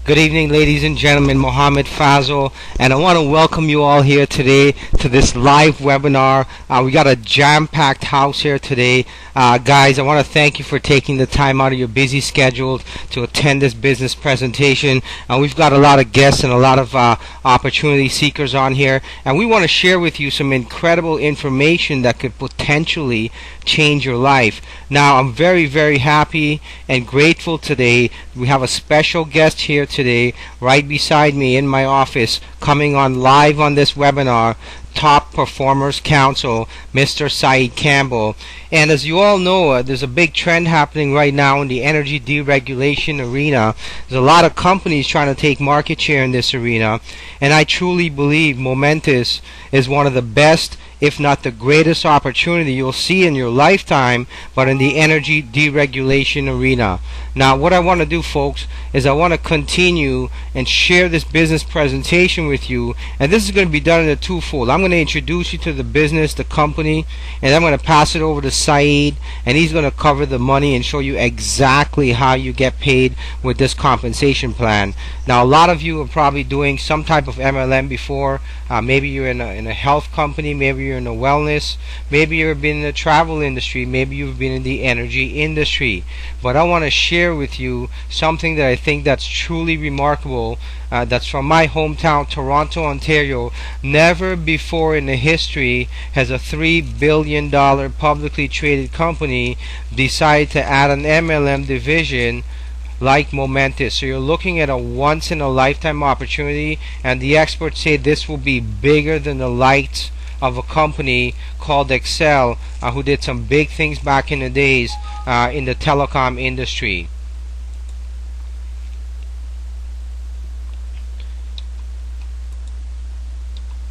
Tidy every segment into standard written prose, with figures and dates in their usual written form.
Good evening, ladies and gentlemen. Mohamed Fazal, and I want to welcome you all here today to this live webinar. We got a jam-packed house here today. Guys, I want to thank you for taking the time out of your busy schedule to attend this business presentation. We've got a lot of guests and a lot of opportunity seekers on here, and we want to share with you some incredible information that could potentially change your life. Now, I'm very, very happy and grateful today. We have a special guest here today right beside me in my office, coming on live on this webinar, Top Performers Council, Mr. Sayyid Campbell. And as you all know, there's a big trend happening right now in the energy deregulation arena. There's a lot of companies trying to take market share in this arena, and I truly believe Momentis is one of the best, if not the greatest opportunity you'll see in your lifetime, but in the energy deregulation arena. Now, what I want to do, folks, is I want to continue and share this business presentation with you, and this is going to be done in a twofold. I'm going to introduce you to the business, the company, and I'm going to pass it over to Sayyid, and he's going to cover the money and show you exactly how you get paid with this compensation plan. Now, a lot of you are probably doing some type of MLM before. Maybe you're in a health company, maybe you're in a wellness, maybe you've been in the travel industry, maybe you've been in the energy industry. But I want to share with you something that I think that's truly remarkable. That's from my hometown, Toronto, Ontario. Never before in the history has a $3 billion publicly traded company decided to add an MLM division like Momentis. So you're looking at a once in a lifetime opportunity, and the experts say this will be bigger than the likes of a company called Excel, who did some big things back in the days in the telecom industry.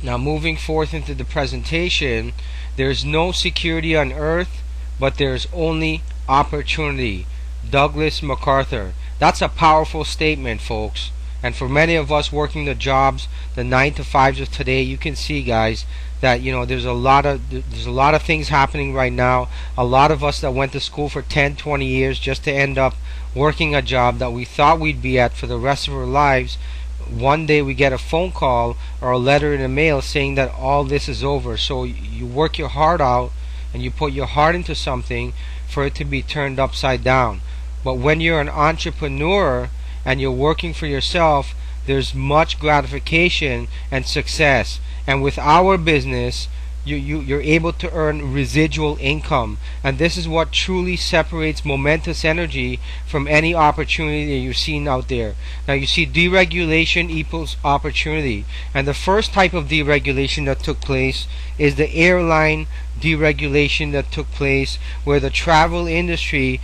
Now, moving forth into the presentation, there's no security on earth, but there's only opportunity. Douglas MacArthur. That's a powerful statement, folks. And for many of us working the jobs, the 9 to 5s of today, you can see, guys, that there's a lot of things happening right now. A lot of us that went to school for 10, 20 years just to end up working a job that we thought we'd be at for the rest of our lives. One day we get a phone call or a letter in the mail saying that all this is over. So you work your heart out and you put your heart into something for it to be turned upside down. But when you're an entrepreneur and you're working for yourself, there's much gratification and success. And with our business, you're able to earn residual income, and this is what truly separates Momentis Energy from any opportunity that you're seeing out there. Now, you see, deregulation equals opportunity, and the first type of deregulation that took place is the airline deregulation that took place, where the travel industry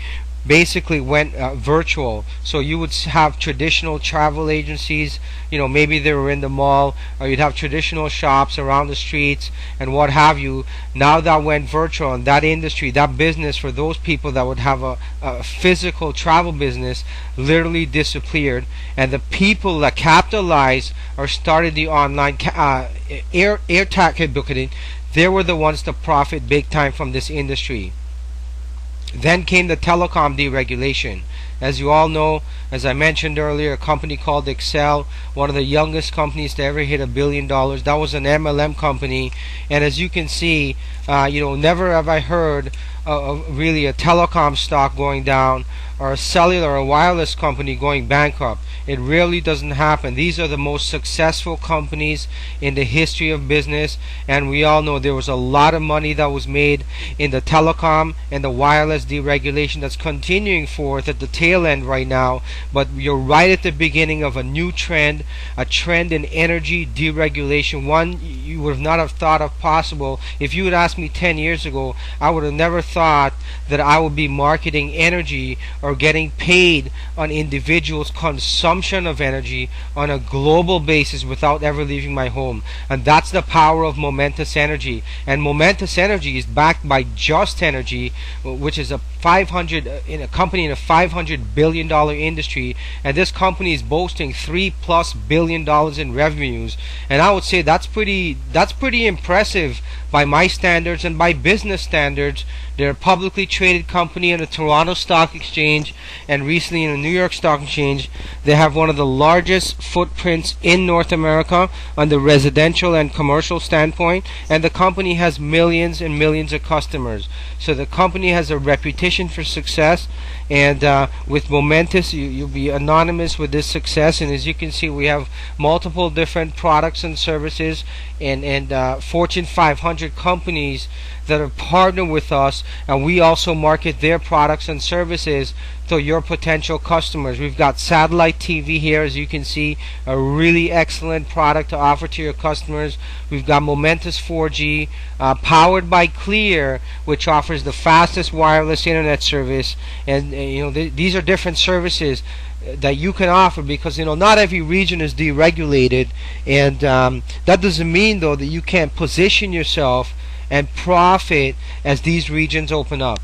basically went virtual. So you would have traditional travel agencies, maybe they were in the mall, or you'd have traditional shops around the streets and what have you. Now that went virtual, and that industry, that business for those people that would have a physical travel business literally disappeared, and the people that capitalized or started the online air taxi booking, they were the ones to profit big time from this industry. Then came the telecom deregulation. As you all know, as I mentioned earlier, a company called Excel, one of the youngest companies to ever hit $1 billion. That was an MLM company, and as you can see, never have I heard really a telecom stock going down or a cellular or wireless company going bankrupt. It really doesn't happen. These are the most successful companies in the history of business, and we all know there was a lot of money that was made in the telecom and the wireless deregulation that's continuing forth at the tail end right now. But you're right at the beginning of a new trend, a trend in energy deregulation, one you would not have thought of possible. If you had asked me 10 years ago, I would have never thought that I would be marketing energy or getting paid on individuals' consumption of energy on a global basis without ever leaving my home. And that's the power of Momentis Energy. And Momentis Energy is backed by Just Energy, which is a company in a $500 billion industry, and this company is boasting $3+ billion in revenues. And I would say that's pretty impressive by my standards and by business standards. They're a publicly traded company on the Toronto Stock Exchange and recently in the New York Stock Exchange. They have one of the largest footprints in North America on the residential and commercial standpoint, and the company has millions and millions of customers. So the company has a reputation for success, and with Momentis, you'll be anonymous with this success. And as you can see, we have multiple different products and services, and Fortune 500 companies that are partnered with us, and we also market their products and services to your potential customers. We've got satellite TV here, as you can see, a really excellent product to offer to your customers. We've got Momentis 4G, powered by Clear, which offers the fastest wireless internet service. And these are different services that you can offer, because not every region is deregulated, and that doesn't mean though that you can't position yourself and profit as these regions open up.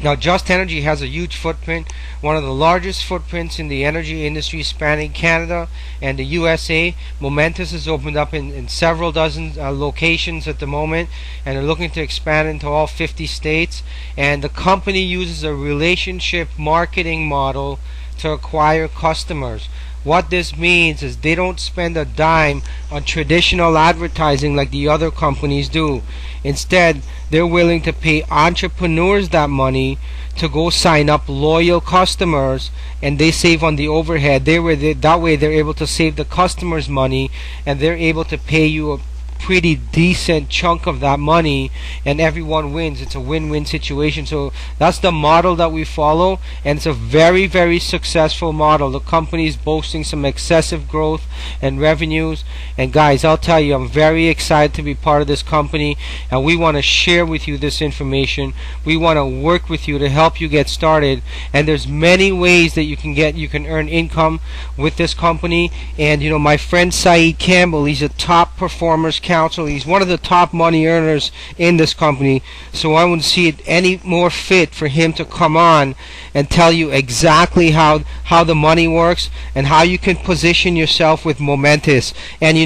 Now, Just Energy has a huge footprint, one of the largest footprints in the energy industry, spanning Canada and the USA. Momentis has opened up in several dozen locations at the moment, and they're looking to expand into all 50 states. And the company uses a relationship marketing model to acquire customers. What this means is they don't spend a dime on traditional advertising like the other companies do. Instead, they're willing to pay entrepreneurs that money to go sign up loyal customers, and they save on the overhead. That way they're able to save the customers money, and they're able to pay you a pretty decent chunk of that money, and everyone wins. It's a win-win situation. So that's the model that we follow, and it's a very, very successful model. The company is boasting some excessive growth and revenues, and guys, I'll tell you, I'm very excited to be part of this company, and we want to share with you this information. We want to work with you to help you get started, and there's many ways that you can earn income with this company. And my friend Sayyid Campbell, he's a top performers counsel. He's one of the top money earners in this company, so I wouldn't see it any more fit for him to come on and tell you exactly how the money works and how you can position yourself with Momentis. And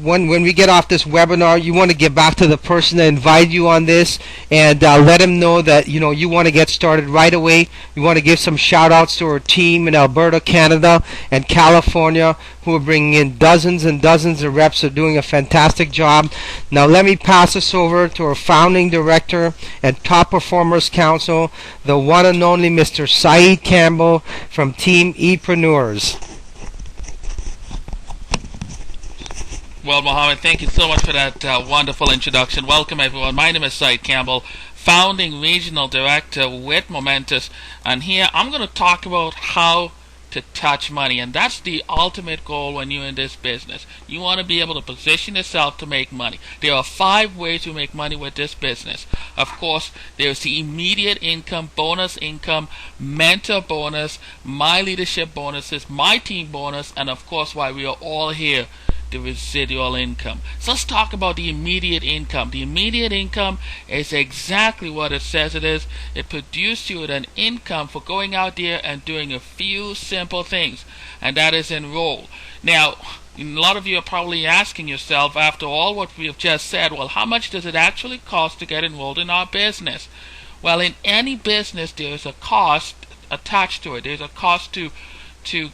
when we get off this webinar, you want to get back to the person that invited you on this, and let him know that you want to get started right away. We want to give some shout outs to our team in Alberta, Canada, and California, who are bringing in dozens and dozens of reps, are doing a fantastic job. Now let me pass this over to our founding director and top performers council, the one and only Mr. Sayyid Campbell from Team Epreneurs. Well, Mohamed, thank you so much for that wonderful introduction. Welcome, everyone. My name is Sayyid Campbell, founding regional director with Momentis, and here I'm going to talk about how to touch money, and that's the ultimate goal when you're in this business. You want to be able to position yourself to make money. There are 5 ways to make money with this business. Of course, there's the immediate income, bonus income, mentor bonus, my leadership bonuses, my team bonus, and of course, why we are all here, the residual income. So let's talk about the immediate income. The immediate income is exactly what it says it is. It produces you with an income for going out there and doing a few simple things, and that is enroll. Now, a lot of you are probably asking yourself, after all what we have just said, well, how much does it actually cost to get enrolled in our business? Well, in any business, there is a cost attached to it. There's a cost to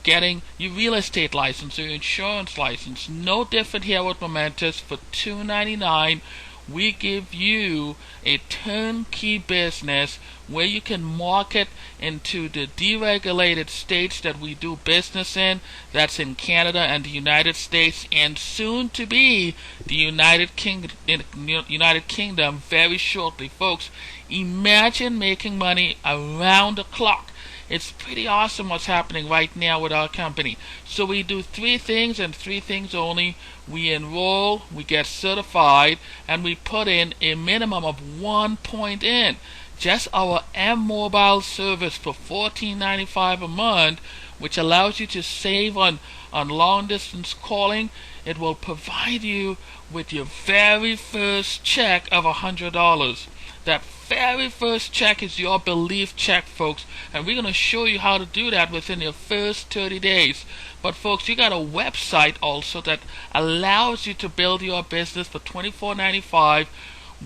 getting your real estate license or your insurance license. No different here with Momentis. For $2.99, we give you a turnkey business where you can market into the deregulated states that we do business in. That's in Canada and the United States, and soon to be the United Kingdom very shortly. Folks, imagine making money around the clock. It's pretty awesome what's happening right now with our company. So we do 3 things and 3 things only. We enroll, we get certified, and we put in a minimum of 1 point in. Just our M-Mobile service for $14.95 a month, which allows you to save on long-distance calling. It will provide you with your very first check of $100. That very first check is your belief check, folks, and we're going to show you how to do that within your first 30 days. But folks, you got a website also that allows you to build your business for $24.95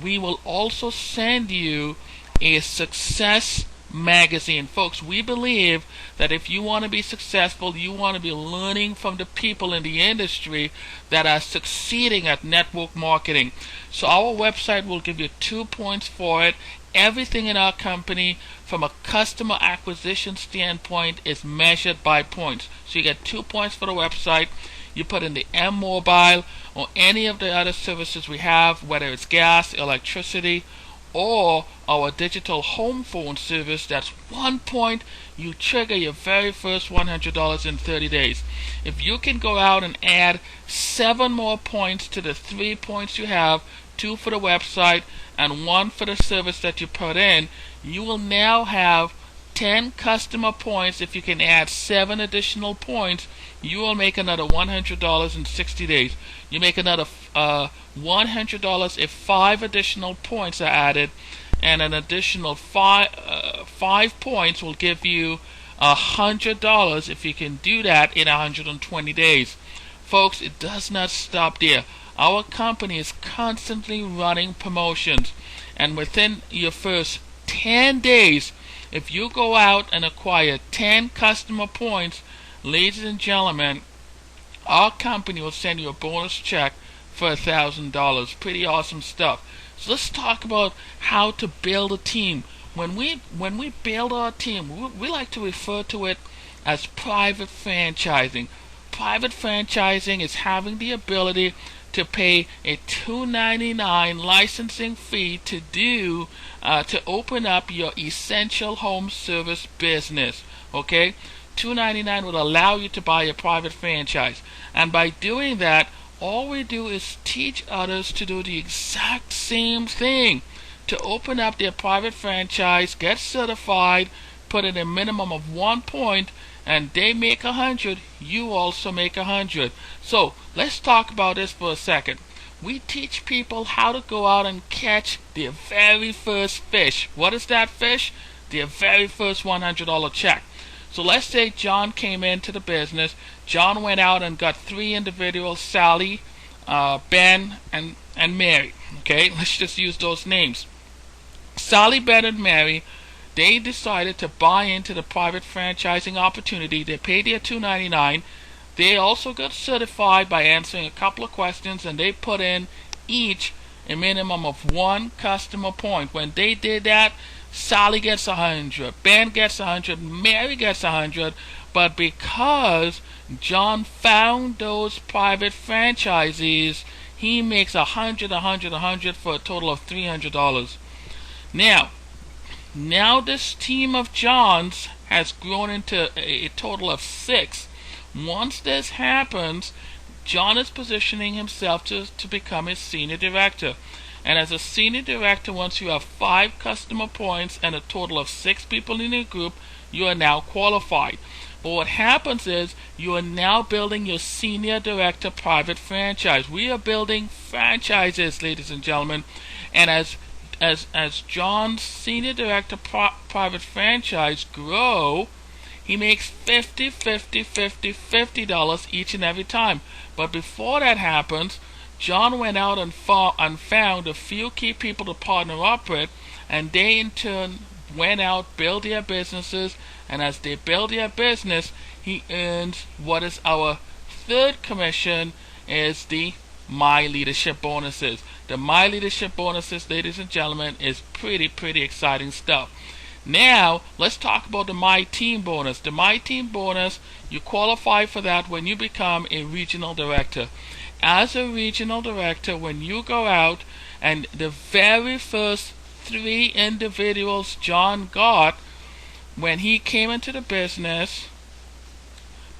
we will also send you a success magazine. Folks, we believe that if you want to be successful, you want to be learning from the people in the industry that are succeeding at network marketing. So our website will give you 2 points for it. Everything in our company from a customer acquisition standpoint is measured by points. So you get 2 points for the website. You put in the M Mobile or any of the other services we have, whether it's gas, electricity, or our digital home phone service, that's 1 point. You trigger your very first $100 in 30 days. If you can go out and add 7 more points to the 3 points you have, 2 for the website and 1 for the service that you put in, you will now have 10 customer points. If you can add 7 additional points, you will make another $100 in 60 days. You make another $100 if 5 additional points are added, and an additional 5 points will give you $100 if you can do that in 120 days. Folks, it does not stop there. Our company is constantly running promotions, and within your first 10 days, if you go out and acquire 10 customer points, ladies and gentlemen, our company will send you a bonus check for $1,000. Pretty awesome stuff. So let's talk about how to build a team. When we build our team, we like to refer to it as private franchising. Private franchising is having the ability to pay a $2.99 licensing fee to open up your essential home service business. Okay, $2.99 would allow you to buy a private franchise, and by doing that, all we do is teach others to do the exact same thing, to open up their private franchise, get certified, put in a minimum of 1 point, and they make 100, you also make 100. So let's talk about this for a second. We teach people how to go out and catch their very first fish. What is that fish? Their very first $100 check. So let's say John came into the business. John went out and got 3 individuals, Sally, Ben, and Mary. Okay, let's just use those names. Sally, Ben, and Mary, they decided to buy into the private franchising opportunity. They paid their $2.99. They also got certified by answering a couple of questions, and they put in each a minimum of 1 customer point. When they did that, Sally gets 100, Ben gets 100, Mary gets 100, but because John found those private franchisees, he makes 100, 100, 100 for a total of $300. Now this team of Johns has grown into a total of 6. Once this happens, John is positioning himself to become a senior director. And as a senior director, once you have 5 customer points and a total of 6 people in your group, you are now qualified. But what happens is you are now building your senior director private franchise. We are building franchises, ladies and gentlemen. And as John's senior director private franchise grow, he makes $50 each and every time. But before that happens, John went out and found a few key people to partner up with, and they in turn went out, built their businesses, and as they build their business, he earns what is our third commission, is the My Leadership bonuses. The My Leadership bonuses, ladies and gentlemen, is pretty exciting stuff. Now, let's talk about the My Team bonus. The My Team bonus, you qualify for that when you become a regional director. As a regional director, when you go out and the very first 3 individuals John got when he came into the business,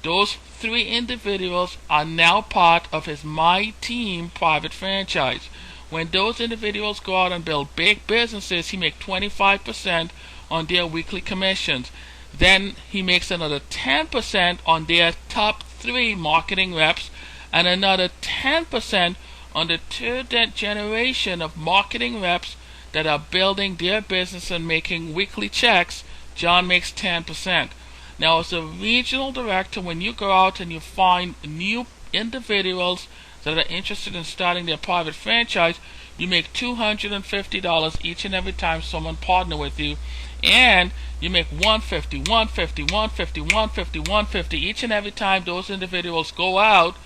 those 3 individuals are now part of his My Team private franchise. When those individuals go out and build big businesses, he makes 25% on their weekly commissions. Then he makes another 10% on their top 3 marketing reps, and another 10% on the third generation of marketing reps that are building their business and making weekly checks. John makes 10%. Now, as a regional director, when you go out and you find new individuals that are interested in starting their private franchise, you make $250 each and every time someone partner with you, and you make $150, $150, $150, $150, $150 each and every time those individuals go out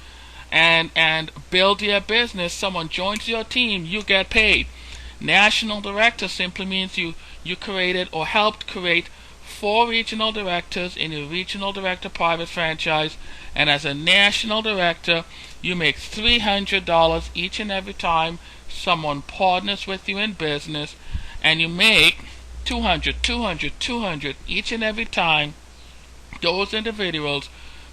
and build your business. Someone joins your team, you get paid. National director simply means you created or helped create 4 regional directors in your regional director private franchise, and as a national director you make $300 each and every time someone partners with you in business, and you make $200 each and every time those individuals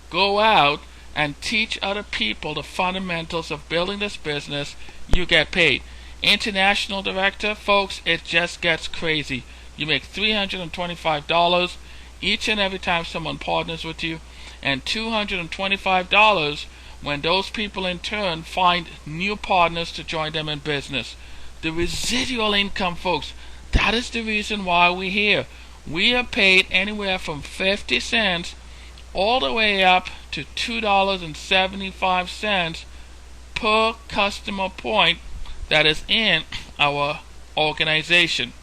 go out and teach other people the fundamentals of building this business. You get paid. International director, folks, it just gets crazy. You make $325 each and every time someone partners with you, and $225 when those people in turn find new partners to join them in business. The residual income, folks, that is the reason why we're here. We are paid anywhere from 50 cents all the way up to $2.75 per customer point that is in our organization.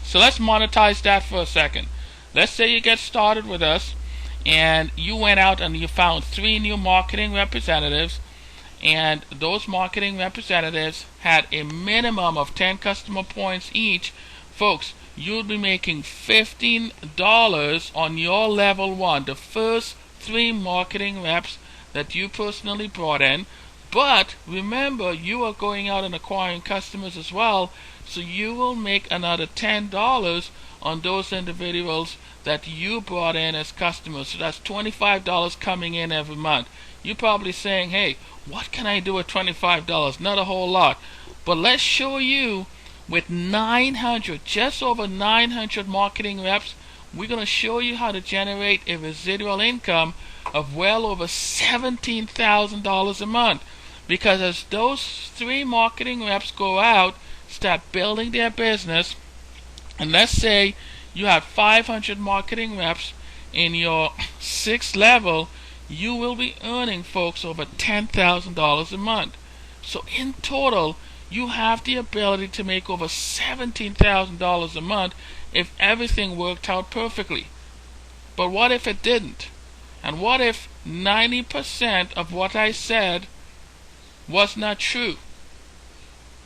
So let's monetize that for a second. Let's say you get started with us and you went out and you found 3 new marketing representatives, and those marketing representatives had a minimum of 10 customer points each. Folks, you'll be making $15 on your level 1, the first 3 marketing reps that you personally brought in. But remember, you are going out and acquiring customers as well, so you will make another $10 on those individuals that you brought in as customers. So that's $25 coming in every month. You're probably saying, hey, what can I do with $25? Not a whole lot. But let's show you with 900, just over 900 marketing reps, we're going to show you how to generate a residual income of well over $17,000 a month. Because as those 3 marketing reps go out, start building their business, and let's say you have 500 marketing reps in your 6th level, you will be earning, folks, over $10,000 a month. So in total, you have the ability to make over $17,000 a month if everything worked out perfectly. But what if it didn't? And what if 90% of what I said was not true?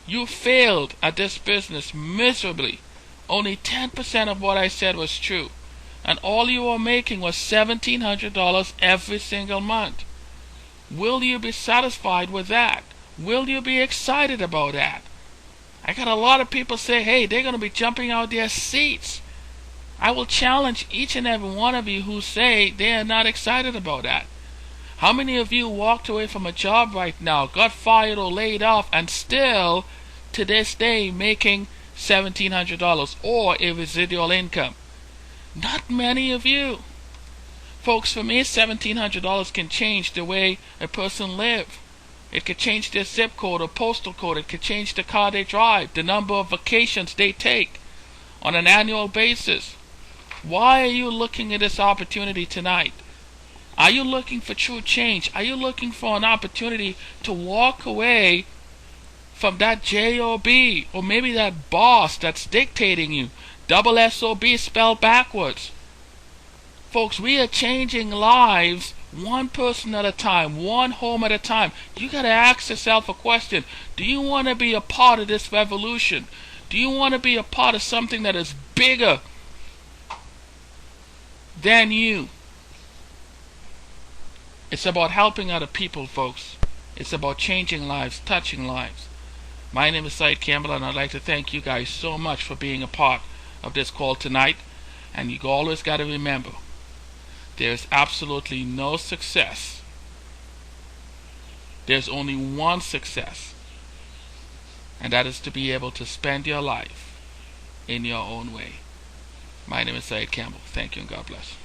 You failed at this business miserably. Only 10% of what I said was true, and all you were making was $1,700 every single month. Will you be satisfied with that? Will you be excited about that? I got a lot of people say, hey, they're going to be jumping out their seats. I will challenge each and every one of you who say they are not excited about that. How many of you walked away from a job right now, got fired or laid off, and still to this day making $1,700 or a residual income? Not many of you. Folks, for me, $1,700 can change the way a person lives. It could change their zip code or postal code. It could change the car they drive, the number of vacations they take on an annual basis. Why are you looking at this opportunity tonight? Are you looking for true change? Are you looking for an opportunity to walk away from that job, or maybe that boss that's dictating you? Double SOB spelled backwards. Folks, we are changing lives one person at a time, one home at a time. You got to ask yourself a question. Do you want to be a part of this revolution? Do you want to be a part of something that is bigger than you? It's about helping other people, folks. It's about changing lives, touching lives. My name is Sayyid Campbell, and I'd like to thank you guys so much for being a part of this call tonight. And you always got to remember, there's absolutely no success. There's only one success, and that is to be able to spend your life in your own way. My name is Sayyid Campbell. Thank you and God bless.